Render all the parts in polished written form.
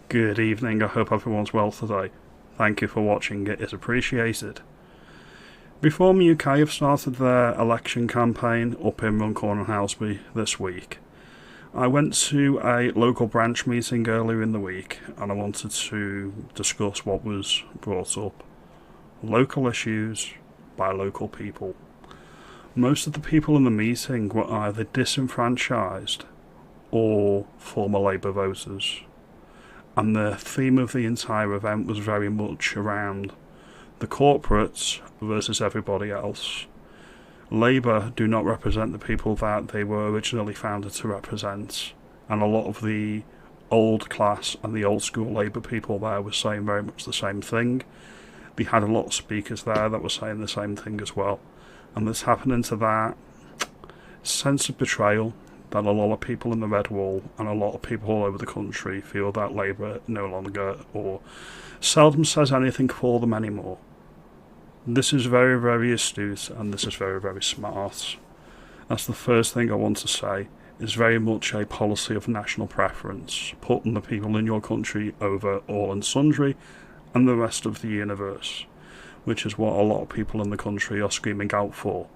Good evening, I hope everyone's well today. Thank you for watching, it is appreciated. Reform UK have started their election campaign up in Runcorn and Houseby this week. I went to a local branch meeting earlier in the week and I wanted to discuss what was brought up. Local issues by local people. Most of the people in the meeting were either disenfranchised or former Labour voters. And the theme of the entire event was very much around the corporates versus everybody else. Labour do not represent the people that they were originally founded to represent, and a lot of the old class and the old school Labour people there were saying very much the same thing. They had a lot of speakers there that were saying the same thing as well, and this happening to that sense of betrayal that a lot of people in the Red Wall and a lot of people all over the country feel that Labour no longer or seldom says anything for them anymore. This is very, very astute and this is very, very smart. That's the first thing I want to say. It's very much a policy of national preference, putting the people in your country over all and sundry and the rest of the universe, which is what a lot of people in the country are screaming out for.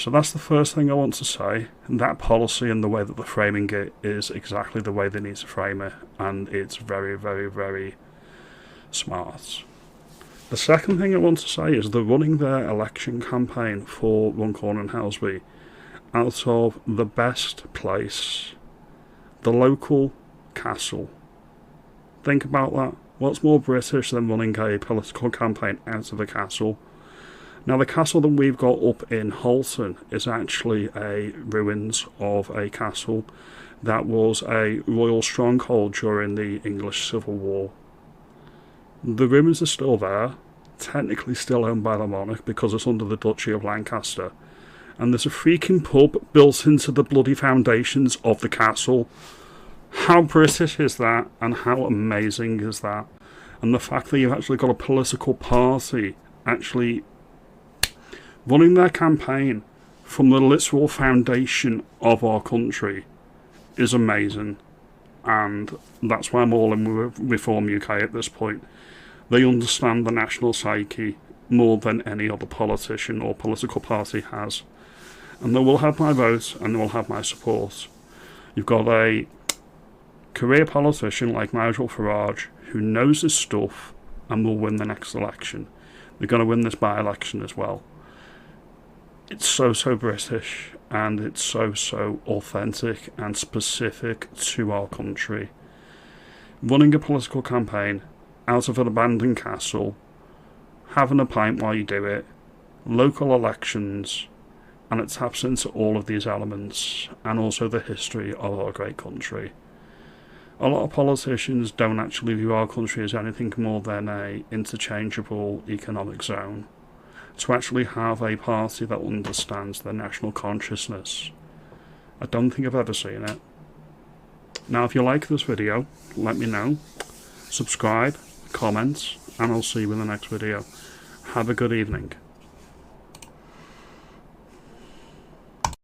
So that's the first thing I want to say. That policy and the way that they're framing it is exactly the way they need to frame it, and it's very, very, very smart. The second thing I want to say is they're running their election campaign for Runcorn and Houseby out of the best place, the local castle. Think about that. What's more British than running a political campaign out of a castle? Now, the castle that we've got up in Halton is actually a ruins of a castle that was a royal stronghold during the English Civil War. The ruins are still there, technically still owned by the monarch because it's under the Duchy of Lancaster. And there's a freaking pub built into the bloody foundations of the castle. How British is that, and how amazing is that? And the fact that you've actually got a political party actually running their campaign from the literal foundation of our country is amazing, and that's why I'm all in with Reform UK at this point. They understand the national psyche more than any other politician or political party has, and they will have my vote and they will have my support. You've got a career politician like Nigel Farage who knows his stuff and will win the next election. They're going to win this by-election as well. It's so British, and it's so authentic and specific to our country. Running a political campaign out of an abandoned castle, having a pint while you do it, local elections, and it taps into all of these elements, and also the history of our great country. A lot of politicians don't actually view our country as anything more than an interchangeable economic zone. To actually have a party that understands the national consciousness, I don't think I've ever seen it. Now, if you like this video, let me know. Subscribe, comment, and I'll see you in the next video. Have a good evening.